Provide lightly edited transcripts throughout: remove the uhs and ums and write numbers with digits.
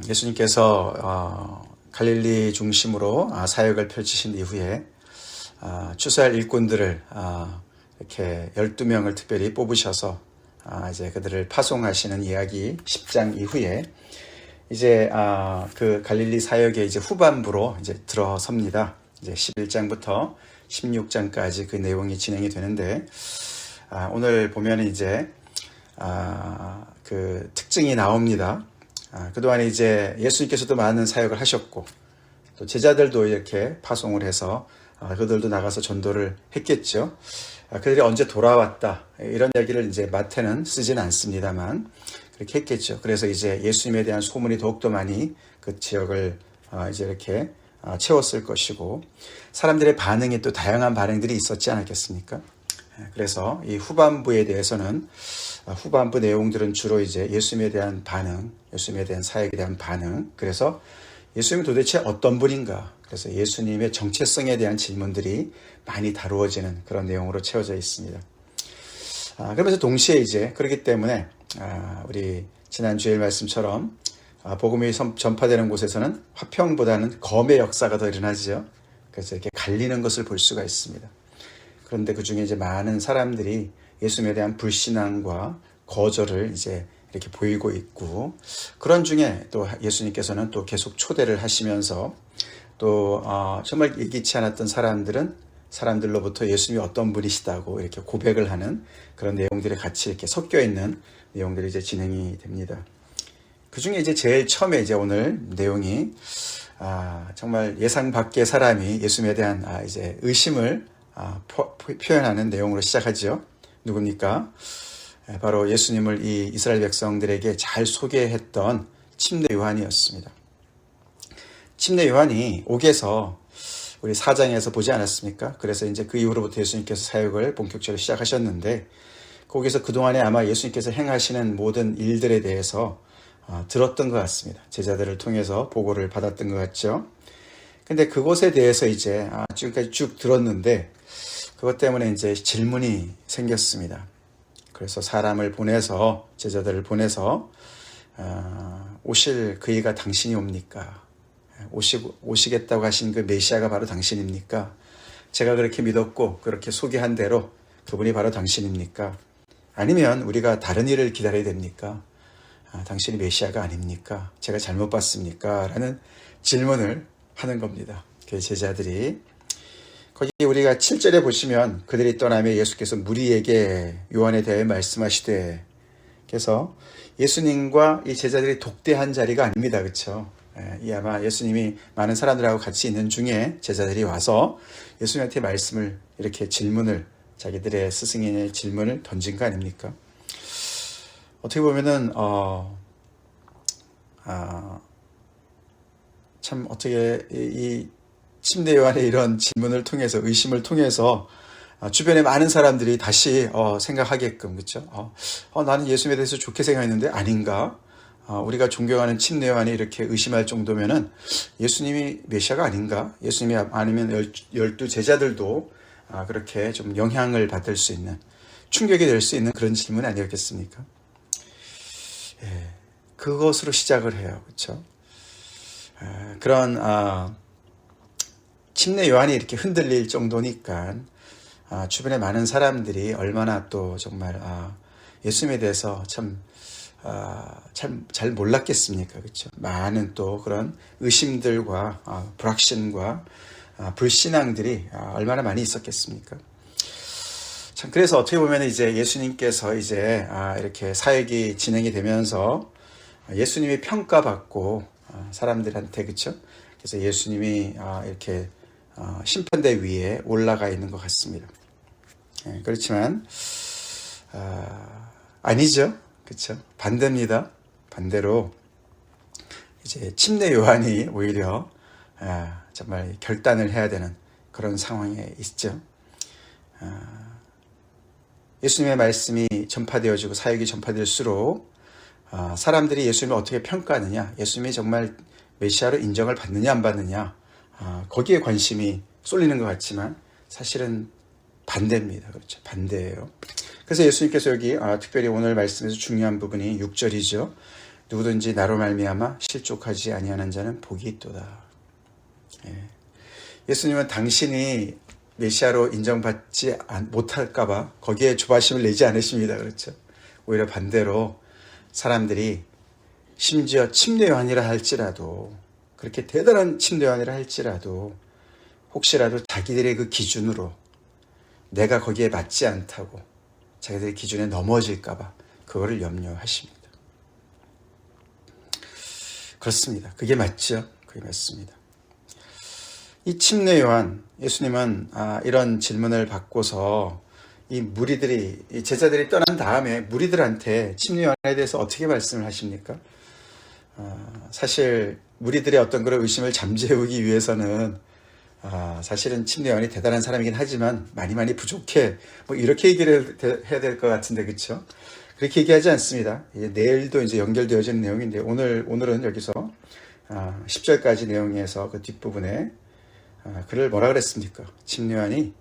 예수님께서 갈릴리 중심으로 사역을 펼치신 이후에 추수할 일꾼들을 이렇게 12명을 특별히 뽑으셔서 이제 그들을 파송하시는 이야기 10장 이후에 이제 그 갈릴리 사역의 이제 후반부로 이제 들어섭니다. 이제 11장부터 16장까지 그 내용이 진행이 되는데 오늘 보면 이제 그 특징이 나옵니다. 그동안에 이제 예수님께서도 많은 사역을 하셨고 또 제자들도 이렇게 파송을 해서 그들도 나가서 전도를 했겠죠. 그들이 언제 돌아왔다 이런 이야기를 이제 마태는 쓰지는 않습니다만 그렇게 했겠죠. 그래서 이제 예수님에 대한 소문이 더욱더 많이 그 지역을 이제 이렇게 채웠을 것이고 사람들의 반응이 또 다양한 반응들이 있었지 않았겠습니까? 그래서 이 후반부에 대해서는 후반부 내용들은 주로 이제 예수님에 대한 반응, 예수님에 대한 사역에 대한 반응, 그래서 예수님이 도대체 어떤 분인가, 그래서 예수님의 정체성에 대한 질문들이 많이 다루어지는 그런 내용으로 채워져 있습니다. 그러면서 동시에 이제 그렇기 때문에 우리 지난 주일 말씀처럼 복음이 전파되는 곳에서는 화평보다는 검의 역사가 더 일어나죠. 그래서 이렇게 갈리는 것을 볼 수가 있습니다. 그런데 그 중에 이제 많은 사람들이 예수님에 대한 불신앙과 거절을 이제 이렇게 보이고 있고, 그런 중에 또 예수님께서는 또 계속 초대를 하시면서 또 정말 예기치 않았던 사람들로부터 예수님이 어떤 분이시다고 이렇게 고백을 하는 그런 내용들이 같이 이렇게 섞여 있는 내용들이 이제 진행이 됩니다. 그 중에 이제 제일 처음에 이제 오늘 내용이 정말 예상 밖의 사람이 예수님에 대한 이제 의심을 표현하는 내용으로 시작하죠. 누굽니까? 바로 예수님을 이 이스라엘 백성들에게 잘 소개했던 침례 요한이었습니다. 침례 요한이 옥에서 우리 4장에서 보지 않았습니까? 그래서 이제 그 이후로부터 예수님께서 사역을 본격적으로 시작하셨는데 거기서 그동안에 아마 예수님께서 행하시는 모든 일들에 대해서 들었던 것 같습니다. 제자들을 통해서 보고를 받았던 것 같죠. 근데 그것에 대해서 이제 지금까지 쭉 들었는데 그것 때문에 이제 질문이 생겼습니다. 그래서 사람을 보내서 제자들을 보내서 오실 그이가 당신이 옵니까? 오시겠다고 하신 그 메시아가 바로 당신입니까? 제가 그렇게 믿었고 그렇게 소개한 대로 그분이 바로 당신입니까? 아니면 우리가 다른 일을 기다려야 됩니까? 당신이 메시아가 아닙니까? 제가 잘못 봤습니까? 라는 질문을 하는 겁니다. 그 제자들이 거기 우리가 7절에 보시면 그들이 떠나며 예수께서 무리에게 요한에 대해 말씀하시되, 그래서 예수님과 이 제자들이 독대한 자리가 아닙니다. 그렇죠? 이 아마 예수님이 많은 사람들하고 같이 있는 중에 제자들이 와서 예수님한테 말씀을 이렇게 질문을 자기들의 스승의 질문을 던진 거 아닙니까? 어떻게 보면은 참 어떻게 이 침례 요한의 이런 질문을 통해서 의심을 통해서 주변의 많은 사람들이 다시 생각하게끔, 그렇죠? 나는 예수님에 대해서 좋게 생각했는데 아닌가? 우리가 존경하는 침례 요한이 이렇게 의심할 정도면은 예수님이 메시아가 아닌가? 예수님이 아니면 12 제자들도 그렇게 좀 영향을 받을 수 있는, 충격이 될 수 있는 그런 질문 아니었겠습니까? 예, 그것으로 시작을 해요, 그렇죠? 그런 침례 요한이 이렇게 흔들릴 정도니까 주변에 많은 사람들이 얼마나 또 정말 예수님에 대해서 참 잘 몰랐겠습니까? 그렇죠? 많은 또 그런 의심들과 불확신과 불신앙들이 얼마나 많이 있었겠습니까? 참 그래서 어떻게 보면 이제 예수님께서 이제 이렇게 사역이 진행이 되면서 예수님이 평가받고 사람들한테, 그렇죠? 그래서 예수님이 이렇게 심판대 위에 올라가 있는 것 같습니다. 그렇지만 아니죠, 그렇죠? 반대입니다. 반대로 이제 침례 요한이 오히려 정말 결단을 해야 되는 그런 상황에 있죠. 예수님의 말씀이 전파되어지고 사역이 전파될수록 사람들이 예수님을 어떻게 평가하느냐, 예수님이 정말 메시아로 인정을 받느냐 안 받느냐, 거기에 관심이 쏠리는 것 같지만 사실은 반대입니다. 그렇죠? 반대예요. 그래서 예수님께서 여기 특별히 오늘 말씀에서 중요한 부분이 6절이죠. 누구든지 나로 말미암아 실족하지 아니하는 자는 복이 있도다. 예수님은 당신이 메시아로 인정받지 못할까봐 거기에 조바심을 내지 않으십니다. 그렇죠? 오히려 반대로 사람들이 심지어 침례요한이라 할지라도, 그렇게 대단한 침례요한이라 할지라도 혹시라도 자기들의 그 기준으로 내가 거기에 맞지 않다고 자기들의 기준에 넘어질까봐 그거를 염려하십니다. 그렇습니다. 그게 맞죠? 그게 맞습니다. 이 침례요한, 예수님은 이런 질문을 받고서 이 무리들이, 이 제자들이 떠난 다음에 무리들한테 침례요한에 대해서 어떻게 말씀을 하십니까? 사실 무리들의 어떤 그런 의심을 잠재우기 위해서는 사실은 침례요한이 대단한 사람이긴 하지만 많이 부족해, 뭐 이렇게 얘기를 해야 될 것 같은데, 그렇죠? 그렇게 얘기하지 않습니다. 내일도 이제 연결되어지는 내용인데 오늘은 여기서 10절까지 내용에서 그 뒷부분에 그를 뭐라 그랬습니까? 침례요한이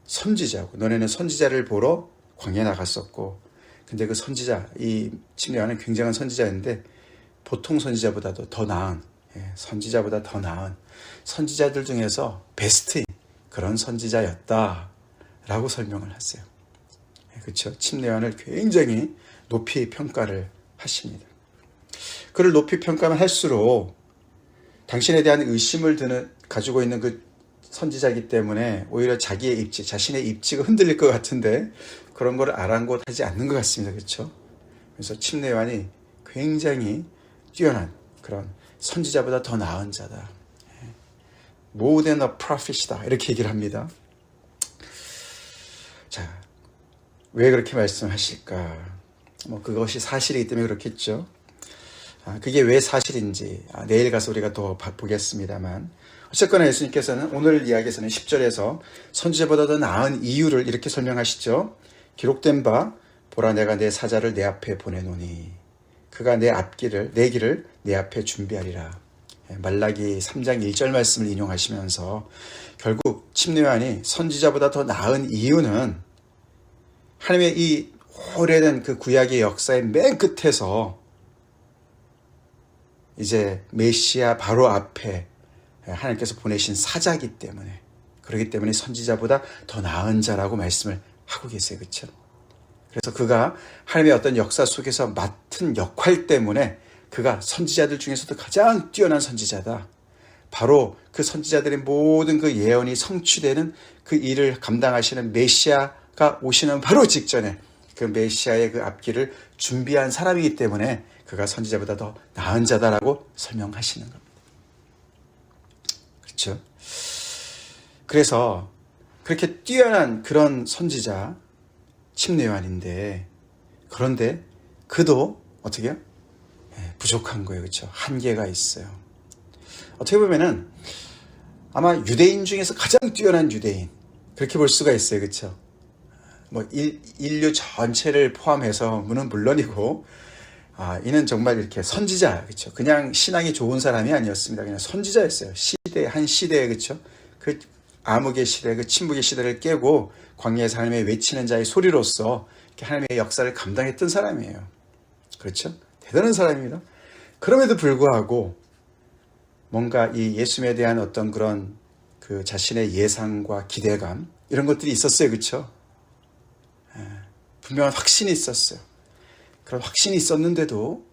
선지자고, 너네는 선지자를 보러 광야에 나갔었고, 근데 그 선지자, 이 침례요한은 굉장한 선지자인데 보통 선지자보다도 더 나은, 선지자보다 더 나은 선지자들 중에서 베스트인 그런 선지자였다라고 설명을 하세요. 그렇죠? 침례요한을 굉장히 높이 평가를 하십니다. 그를 높이 평가만 할수록 당신에 대한 의심을 가지고 있는 그 선지자이기 때문에 오히려 자기의 입지, 자신의 입지가 흔들릴 것 같은데 그런 걸 아랑곳하지 않는 것 같습니다. 그렇죠? 그래서 침례요한이 굉장히 뛰어난 그런 선지자보다 더 나은 자다. More than a prophet이다. 이렇게 얘기를 합니다. 자, 왜 그렇게 말씀하실까? 뭐 그것이 사실이기 때문에 그렇겠죠. 그게 왜 사실인지 내일 가서 우리가 더 보겠습니다만, 어쨌거나 예수님께서는 오늘 이야기에서는 10절에서 선지자보다 더 나은 이유를 이렇게 설명하시죠. 기록된 바 보라, 내가 내 사자를 내 앞에 보내노니 그가 내 길을 내 앞에 준비하리라. 말라기 3장 1절 말씀을 인용하시면서 결국 침례요한이 선지자보다 더 나은 이유는 하나님의 이 오래된 그 구약의 역사의 맨 끝에서 이제 메시아 바로 앞에 하나님께서 보내신 사자이기 때문에, 그렇기 때문에 선지자보다 더 나은 자라고 말씀을 하고 계세요. 그렇죠? 그래서 그가 하나님의 어떤 역사 속에서 맡은 역할 때문에 그가 선지자들 중에서도 가장 뛰어난 선지자다. 바로 그 선지자들의 모든 그 예언이 성취되는 그 일을 감당하시는 메시아가 오시는 바로 직전에 그 메시아의 그 앞길을 준비한 사람이기 때문에 그가 선지자보다 더 나은 자다라고 설명하시는 겁니다. 그렇죠? 그래서 그렇게 뛰어난 그런 선지자 침례요한인데, 그런데 그도 어떻게 해요? 부족한 거예요. 그렇죠? 한계가 있어요. 어떻게 보면은 아마 유대인 중에서 가장 뛰어난 유대인, 그렇게 볼 수가 있어요. 그렇죠? 뭐 인류 전체를 포함해서는 물론이고, 이는 정말 이렇게 선지자, 그렇죠? 그냥 신앙이 좋은 사람이 아니었습니다. 그냥 선지자였어요. 한 시대에, 그렇죠? 그 암흑의 시대, 그 침묵의 시대를 깨고 광야에서 하나님의 외치는 자의 소리로서 이렇게 하나님의 역사를 감당했던 사람이에요. 그렇죠? 대단한 사람입니다. 그럼에도 불구하고 뭔가 이 예수님에 대한 어떤 그런 그 자신의 예상과 기대감, 이런 것들이 있었어요. 그렇죠? 분명한 확신이 있었어요. 그런 확신이 있었는데도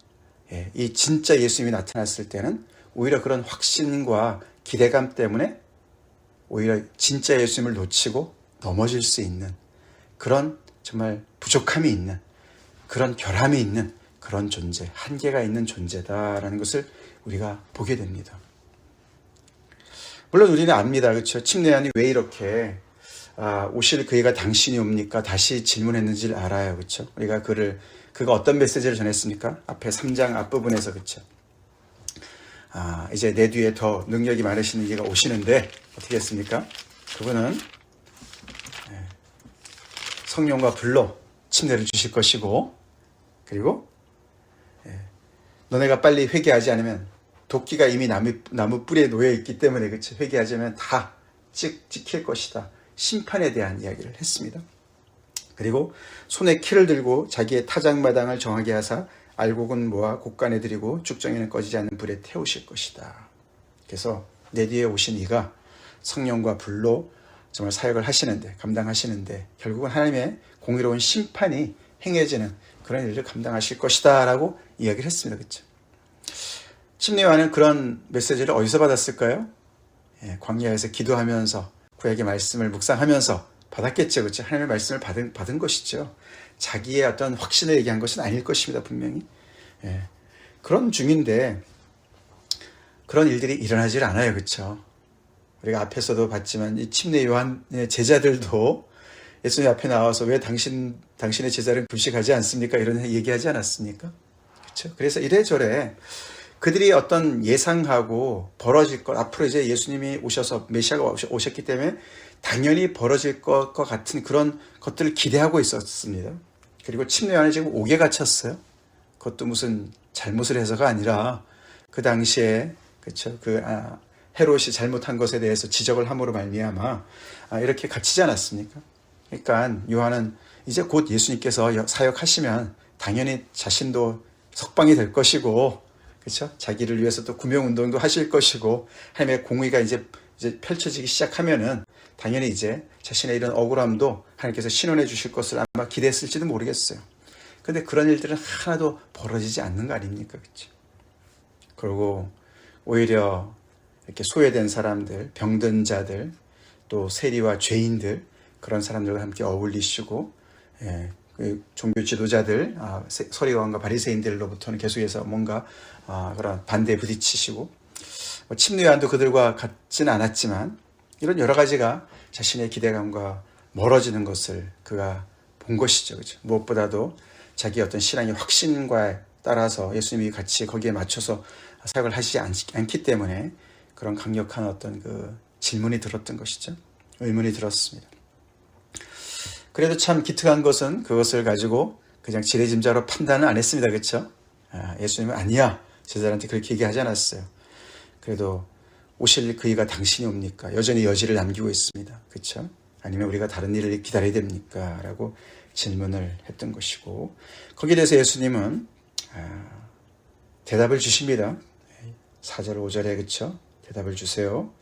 이 진짜 예수님이 나타났을 때는 오히려 그런 확신과 기대감 때문에 오히려 진짜 예수님을 놓치고 넘어질 수 있는 그런 정말 부족함이 있는, 그런 결함이 있는 그런 존재, 한계가 있는 존재다라는 것을 우리가 보게 됩니다. 물론 우리는 압니다. 그렇죠? 침례요한이 왜 이렇게 오실 그이가 당신이 옵니까? 다시 질문했는지를 알아요. 그렇죠? 우리가 그가 어떤 메시지를 전했습니까? 앞에 3장 앞부분에서, 그렇죠? 이제 내 뒤에 더 능력이 많으신 이가 오시는데 어떻게 했습니까? 그분은 성령과 불로 침례를 주실 것이고, 그리고 너네가 빨리 회개하지 않으면 도끼가 이미 나무 뿌리에 놓여 있기 때문에, 그렇죠? 회개하지 않으면 다 찍힐 것이다. 심판에 대한 이야기를 했습니다. 그리고 손에 키를 들고 자기의 타작마당을 정하게 하사 알곡은 모아 곡간에 들이고 죽정에는 꺼지지 않는 불에 태우실 것이다. 그래서 내 뒤에 오신 이가 성령과 불로 정말 사역을 하시는데, 감당하시는데 결국은 하나님의 공의로운 심판이 행해지는 그런 일을 감당하실 것이다 라고 이야기를 했습니다. 그렇죠? 침례 요한은 그런 메시지를 어디서 받았을까요? 광야에서 기도하면서 구약의 말씀을 묵상하면서 받았겠죠. 그렇죠? 하나님의 말씀을 받은 것이죠. 자기의 어떤 확신을 얘기한 것은 아닐 것입니다. 분명히. 그런 중인데 그런 일들이 일어나질 않아요. 그렇죠? 우리가 앞에서도 봤지만 이 침례 요한의 제자들도 예수님 앞에 나와서 왜 당신의 제자는 불식하지 않습니까? 이런 얘기하지 않았습니까? 그렇죠? 그래서 이래저래 그들이 어떤 예상하고 벌어질 것, 앞으로 이제 예수님이 오셔서 메시아가 오셨기 때문에 당연히 벌어질 것과 같은 그런 것들을 기대하고 있었습니다. 그리고 침례 요한이 지금 옥에 갇혔어요. 그것도 무슨 잘못을 해서가 아니라 그 당시에 그렇죠? 헤롯이 잘못한 것에 대해서 지적을 함으로 말미암아 이렇게 갇히지 않았습니까? 그러니까 요한은 이제 곧 예수님께서 사역하시면 당연히 자신도 석방이 될 것이고, 그렇죠? 자기를 위해서 또 구명운동도 하실 것이고, 하나님의 공의가 이제 펼쳐지기 시작하면은 당연히 이제 자신의 이런 억울함도 하나님께서 신원해 주실 것을 아마 기대했을지도 모르겠어요. 근데 그런 일들은 하나도 벌어지지 않는 거 아닙니까? 그렇죠? 그리고 오히려 이렇게 소외된 사람들, 병든 자들, 또 세리와 죄인들, 그런 사람들과 함께 어울리시고, 종교 지도자들, 서리관과 바리새인들로부터는 계속해서 뭔가 그런 반대에 부딪히시고, 침례 요한도 그들과 같지는 않았지만 이런 여러 가지가 자신의 기대감과 멀어지는 것을 그가 본 것이죠. 그렇죠? 무엇보다도 자기 어떤 신앙의 확신과에 따라서 예수님이 같이 거기에 맞춰서 사역을 하시지 않기 때문에 그런 강력한 어떤 그 질문이 들었던 것이죠. 의문이 들었습니다. 그래도 참 기특한 것은 그것을 가지고 그냥 지레짐자로 판단은 안 했습니다. 그렇죠? 예수님은 아니야. 제자들한테 그렇게 얘기하지 않았어요. 그래도 오실 그이가 당신이 옵니까? 여전히 여지를 남기고 있습니다. 그렇죠? 아니면 우리가 다른 일을 기다려야 됩니까? 라고 질문을 했던 것이고, 거기에 대해서 예수님은 대답을 주십니다. 4절 5절에 그렇죠? 대답을 주세요.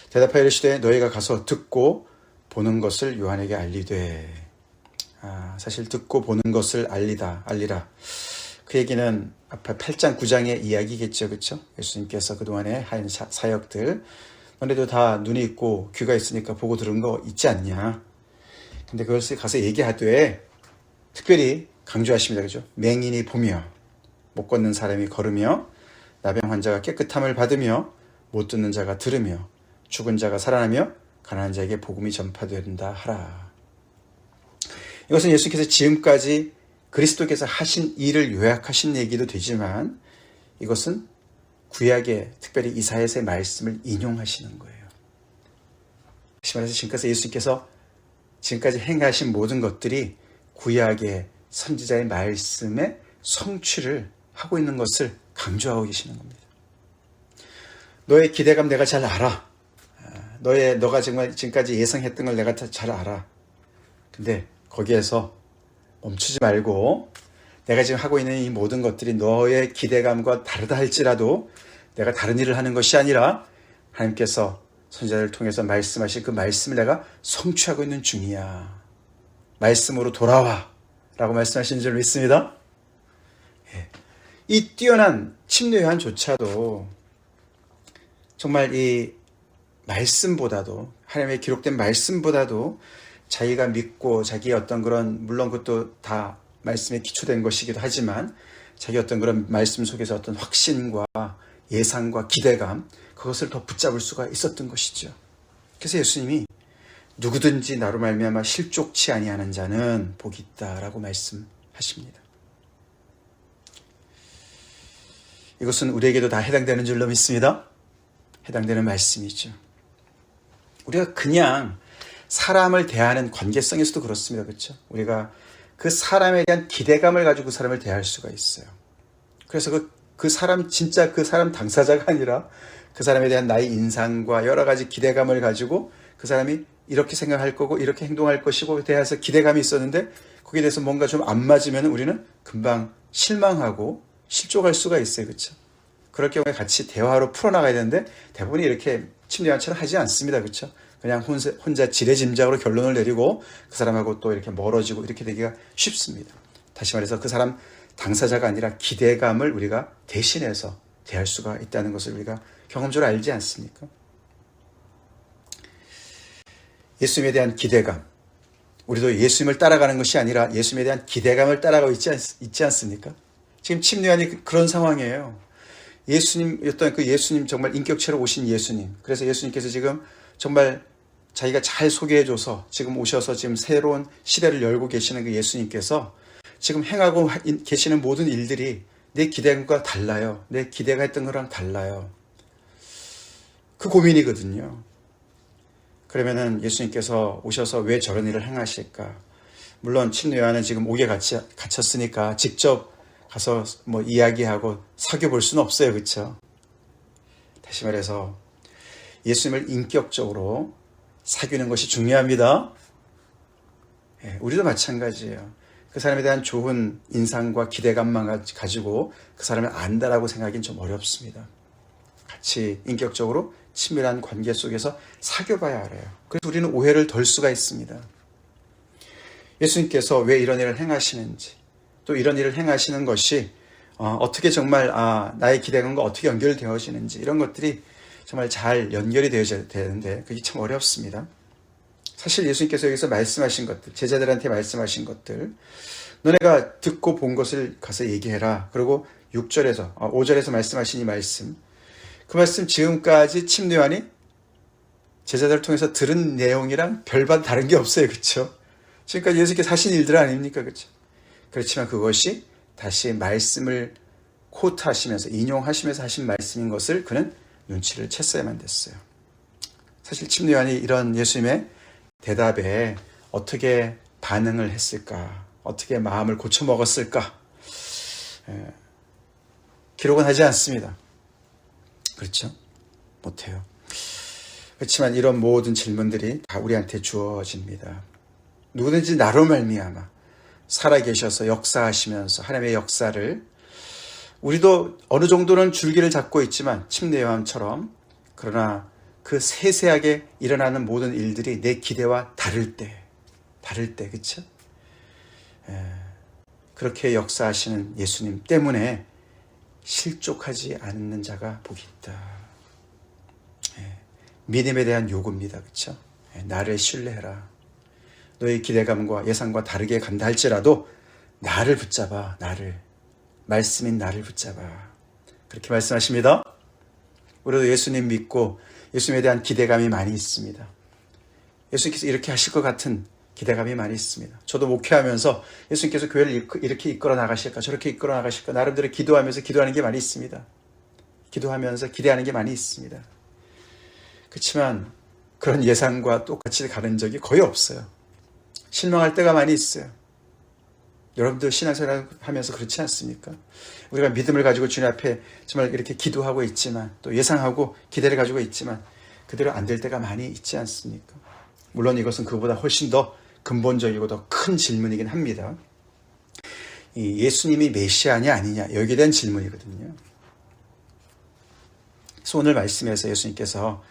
대답하여 이르시되 너희가 가서 듣고 보는 것을 요한에게 알리되. 사실 듣고 보는 것을 알리라. 그 얘기는 앞에 8장 9장의 이야기겠죠. 그렇죠? 예수님께서 그동안에 한 사역들, 너네도 다 눈이 있고 귀가 있으니까 보고 들은 거 있지 않냐. 근데 그것을 가서 얘기하되 특별히 강조하십니다. 그죠? 맹인이 보며, 못 걷는 사람이 걸으며, 나병 환자가 깨끗함을 받으며, 못 듣는 자가 들으며, 죽은 자가 살아나며, 가난한 자에게 복음이 전파된다 하라. 이것은 예수께서 지금까지 그리스도께서 하신 일을 요약하신 얘기도 되지만 이것은 구약의 특별히 이사야서의 말씀을 인용하시는 거예요. 다시 말해서 지금까지 예수께서 지금까지 행하신 모든 것들이 구약의 선지자의 말씀의 성취를 하고 있는 것을 강조하고 계시는 겁니다. 너의 기대감 내가 잘 알아. 너가 정말 지금까지 예상했던 걸 내가 잘 알아. 근데 거기에서 멈추지 말고 내가 지금 하고 있는 이 모든 것들이 너의 기대감과 다르다 할지라도 내가 다른 일을 하는 것이 아니라 하나님께서 선지자를 통해서 말씀하신 그 말씀을 내가 성취하고 있는 중이야. 말씀으로 돌아와 라고 말씀하신 줄 믿습니다. 이 뛰어난 침례 요한조차도 정말 이 말씀보다도, 하나님의 기록된 말씀보다도 자기가 믿고 자기의 어떤 그런, 물론 그것도 다 말씀에 기초된 것이기도 하지만 자기 어떤 그런 말씀 속에서 어떤 확신과 예상과 기대감, 그것을 더 붙잡을 수가 있었던 것이죠. 그래서 예수님이 누구든지 나로 말미암아 실족치 아니하는 자는 복이 있다라고 말씀하십니다. 이것은 우리에게도 다 해당되는 줄로 믿습니다. 해당되는 말씀이죠. 우리가 그냥 사람을 대하는 관계성에서도 그렇습니다. 그렇죠? 우리가 그 사람에 대한 기대감을 가지고 그 사람을 대할 수가 있어요. 그래서 그 사람, 진짜 그 사람 당사자가 아니라 그 사람에 대한 나의 인상과 여러 가지 기대감을 가지고 그 사람이 이렇게 생각할 거고 이렇게 행동할 것이고 대해서 기대감이 있었는데 거기에 대해서 뭔가 좀 안 맞으면 우리는 금방 실망하고 실족할 수가 있어요. 그렇죠? 그럴 경우에 같이 대화로 풀어나가야 되는데 대부분이 이렇게 침례요한처럼 하지 않습니다. 그렇죠? 그냥 혼자 지레짐작으로 결론을 내리고 그 사람하고 또 이렇게 멀어지고 이렇게 되기가 쉽습니다. 다시 말해서 그 사람 당사자가 아니라 기대감을 우리가 대신해서 대할 수가 있다는 것을 우리가 경험적으로 알지 않습니까? 예수님에 대한 기대감. 우리도 예수님을 따라가는 것이 아니라 예수님에 대한 기대감을 따라가고 있지 않습니까? 지금 침례요한이 그런 상황이에요. 예수님이었던 그 예수님, 정말 인격체로 오신 예수님. 그래서 예수님께서 지금 정말 자기가 잘 소개해줘서 지금 오셔서 지금 새로운 시대를 열고 계시는 그 예수님께서 지금 행하고 계시는 모든 일들이 내 기대감과 달라요. 내 기대가 했던 거랑 달라요. 그 고민이거든요. 그러면은 예수님께서 오셔서 왜 저런 일을 행하실까? 물론 침례요한은 지금 옥에 갇혔으니까 직접 가서 뭐 이야기하고 사귀어볼 수는 없어요. 그렇죠? 다시 말해서 예수님을 인격적으로 사귀는 것이 중요합니다. 우리도 마찬가지예요. 그 사람에 대한 좋은 인상과 기대감만 가지고 그 사람을 안다라고 생각하기는 좀 어렵습니다. 같이 인격적으로 친밀한 관계 속에서 사귀어봐야 알아요. 그래서 우리는 오해를 덜 수가 있습니다. 예수님께서 왜 이런 일을 행하시는지, 또 이런 일을 행하시는 것이 어떻게 정말 나의 기대감과 어떻게 연결되어지는지, 이런 것들이 정말 잘 연결이 되어야 되는데 그게 참 어렵습니다. 사실 예수님께서 여기서 말씀하신 것들, 제자들한테 말씀하신 것들, 너네가 듣고 본 것을 가서 얘기해라. 그리고 6절에서 5절에서 말씀하신 이 말씀, 그 말씀 지금까지 침례요한이 제자들을 통해서 들은 내용이랑 별반 다른 게 없어요. 그렇죠? 지금까지 예수님께서 하신 일들 아닙니까? 그렇죠? 그렇지만 그것이 다시 말씀을 코트하시면서 인용하시면서 하신 말씀인 것을 그는 눈치를 챘어야만 됐어요. 사실 침례요한이 이런 예수님의 대답에 어떻게 반응을 했을까? 어떻게 마음을 고쳐먹었을까? 기록은 하지 않습니다. 그렇죠? 못해요. 그렇지만 이런 모든 질문들이 다 우리한테 주어집니다. 누구든지 나로 말미암아 살아계셔서 역사하시면서 하나님의 역사를, 우리도 어느 정도는 줄기를 잡고 있지만 침례요한처럼, 그러나 그 세세하게 일어나는 모든 일들이 내 기대와 다를 때, 그렇죠? 그렇게 역사하시는 예수님 때문에 실족하지 않는 자가 복이 있다. 믿음에 대한 요구입니다. 그렇죠? 나를 신뢰해라. 너의 기대감과 예상과 다르게 간다 할지라도 나를 붙잡아. 말씀인 나를 붙잡아. 그렇게 말씀하십니다. 우리도 예수님 믿고 예수님에 대한 기대감이 많이 있습니다. 예수님께서 이렇게 하실 것 같은 기대감이 많이 있습니다. 저도 목회하면서 예수님께서 교회를 이렇게 이끌어 나가실까, 저렇게 이끌어 나가실까, 나름대로 기도하면서 기도하는 게 많이 있습니다. 기도하면서 기대하는 게 많이 있습니다. 그렇지만 그런 예상과 똑같이 가는 적이 거의 없어요. 실망할 때가 많이 있어요. 여러분들 신앙생활 하면서 그렇지 않습니까? 우리가 믿음을 가지고 주님 앞에 정말 이렇게 기도하고 있지만, 또 예상하고 기대를 가지고 있지만 그대로 안 될 때가 많이 있지 않습니까? 물론 이것은 그보다 훨씬 더 근본적이고 더 큰 질문이긴 합니다. 이 예수님이 메시아냐 아니냐, 여기에 대한 질문이거든요. 그래서 오늘 말씀에서 예수님께서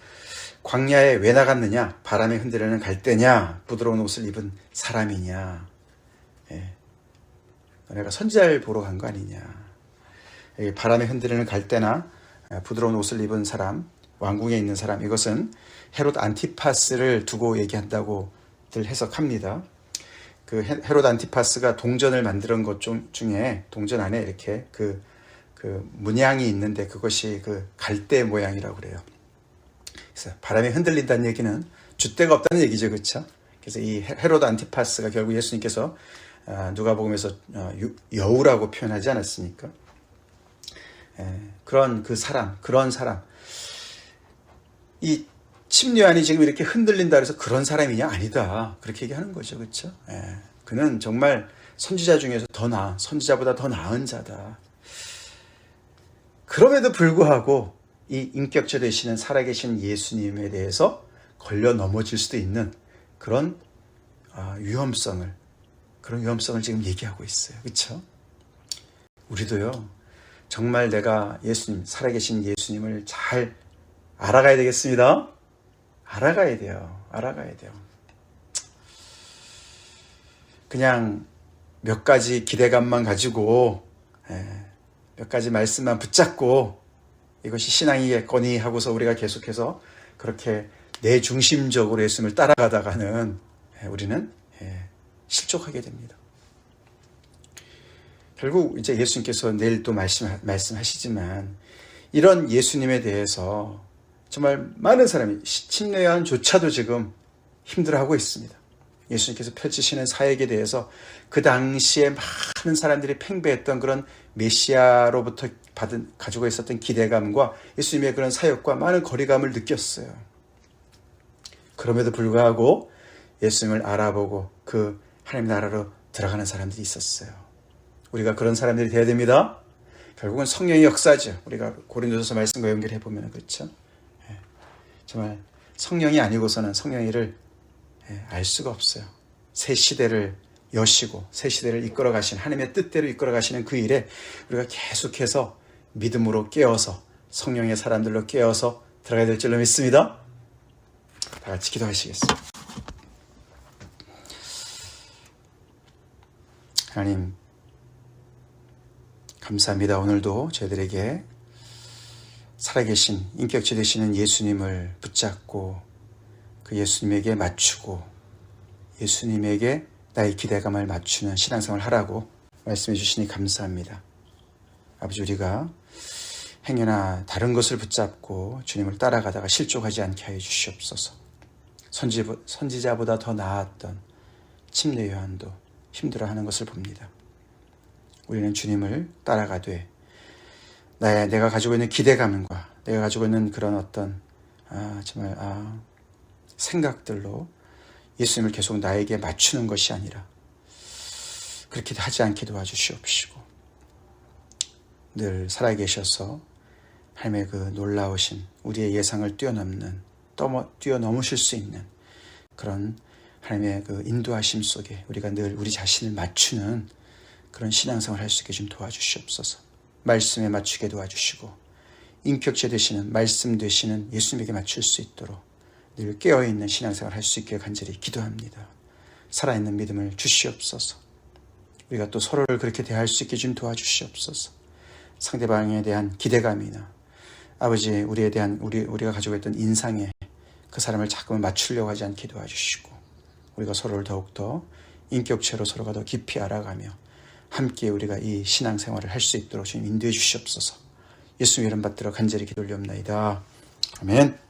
광야에 왜 나갔느냐, 바람에 흔들리는 갈대냐, 부드러운 옷을 입은 사람이냐, 너네가 선지자를 보러 간 거 아니냐. 바람에 흔들리는 갈대나 부드러운 옷을 입은 사람, 왕궁에 있는 사람, 이것은 헤롯 안티파스를 두고 얘기한다고들 해석합니다. 그 헤롯 안티파스가 동전을 만드는 것 중에 동전 안에 이렇게 그 문양이 있는데 그것이 그 갈대 모양이라고 그래요. 그래서 바람에 흔들린다는 얘기는 줏대가 없다는 얘기죠. 그렇죠? 그래서 이 헤롯 안티파스가 결국 예수님께서 누가복음에서 여우라고 표현하지 않았습니까? 그런 사람. 이 침례요한이 지금 이렇게 흔들린다 그래서 그런 사람이냐? 아니다. 그렇게 얘기하는 거죠. 그렇죠? 그는 정말 선지자 중에서 선지자보다 더 나은 자다. 그럼에도 불구하고 이 인격체 되시는 살아계신 예수님에 대해서 걸려 넘어질 수도 있는 그런 위험성을, 그런 위험성을 지금 얘기하고 있어요. 그렇죠? 우리도요, 정말 내가 예수님, 살아계신 예수님을 잘 알아가야 되겠습니다. 알아가야 돼요. 그냥 몇 가지 기대감만 가지고 몇 가지 말씀만 붙잡고 이것이 신앙이겠거니 하고서 우리가 계속해서 그렇게 내 중심적으로 예수님을 따라가다가는 우리는 실족하게 됩니다. 결국 이제 예수님께서 내일 또 말씀하시지만 이런 예수님에 대해서 정말 많은 사람이 침례요한조차도 지금 힘들어하고 있습니다. 예수님께서 펼치시는 사역에 대해서 그 당시에 많은 사람들이 팽배했던 그런 메시아로부터 가지고 있었던 기대감과 예수님의 그런 사역과 많은 거리감을 느꼈어요. 그럼에도 불구하고 예수님을 알아보고 그 하나님 나라로 들어가는 사람들이 있었어요. 우리가 그런 사람들이 되어야 됩니다. 결국은 성령의 역사죠. 우리가 고린도전서 말씀과 연결해 보면 그렇죠. 정말 성령이 아니고서는 성령의 일을 알 수가 없어요. 새 시대를 여시고 새 시대를 이끌어 가시는 하나님의 뜻대로 이끌어 가시는 그 일에 우리가 계속해서 믿음으로 깨어서 성령의 사람들로 깨어서 들어가야 될 줄로 믿습니다. 다 같이 기도하시겠습니다. 하나님 감사합니다. 오늘도 저희들에게 살아계신 인격체 되시는 예수님을 붙잡고 그 예수님에게 맞추고 예수님에게 나의 기대감을 맞추는 신앙생활을 하라고 말씀해 주시니 감사합니다. 아버지, 우리가 행여나 다른 것을 붙잡고 주님을 따라가다가 실족하지 않게 하여 주시옵소서. 선지자보다 더 나았던 침례 요한도 힘들어하는 것을 봅니다. 우리는 주님을 따라가되 내가 가지고 있는 기대감과 내가 가지고 있는 그런 어떤 생각들로 예수님을 계속 나에게 맞추는 것이 아니라 그렇게 하지 않게 도와주시옵시고 늘 살아계셔서 하나님의 그 놀라우신 우리의 예상을 뛰어넘으실 수 있는 그런 하나님의 그 인도하심 속에 우리가 늘 우리 자신을 맞추는 그런 신앙생활을 할 수 있게 좀 도와주시옵소서. 말씀에 맞추게 도와주시고 인격체 되시는 말씀 되시는 예수님에게 맞출 수 있도록 늘 깨어있는 신앙생활을 할 수 있게 간절히 기도합니다. 살아있는 믿음을 주시옵소서. 우리가 또 서로를 그렇게 대할 수 있게 좀 도와주시옵소서. 상대방에 대한 기대감이나 아버지 우리에 대한 우리가 가지고 있던 인상에 그 사람을 자꾸만 맞추려고 하지 않게 도와주시고 우리가 서로를 더욱더 인격체로 서로가 더 깊이 알아가며 함께 우리가 이 신앙생활을 할 수 있도록 주님 인도해 주시옵소서. 예수님 이름 받들어 간절히 기도 올리옵나이다. 아멘.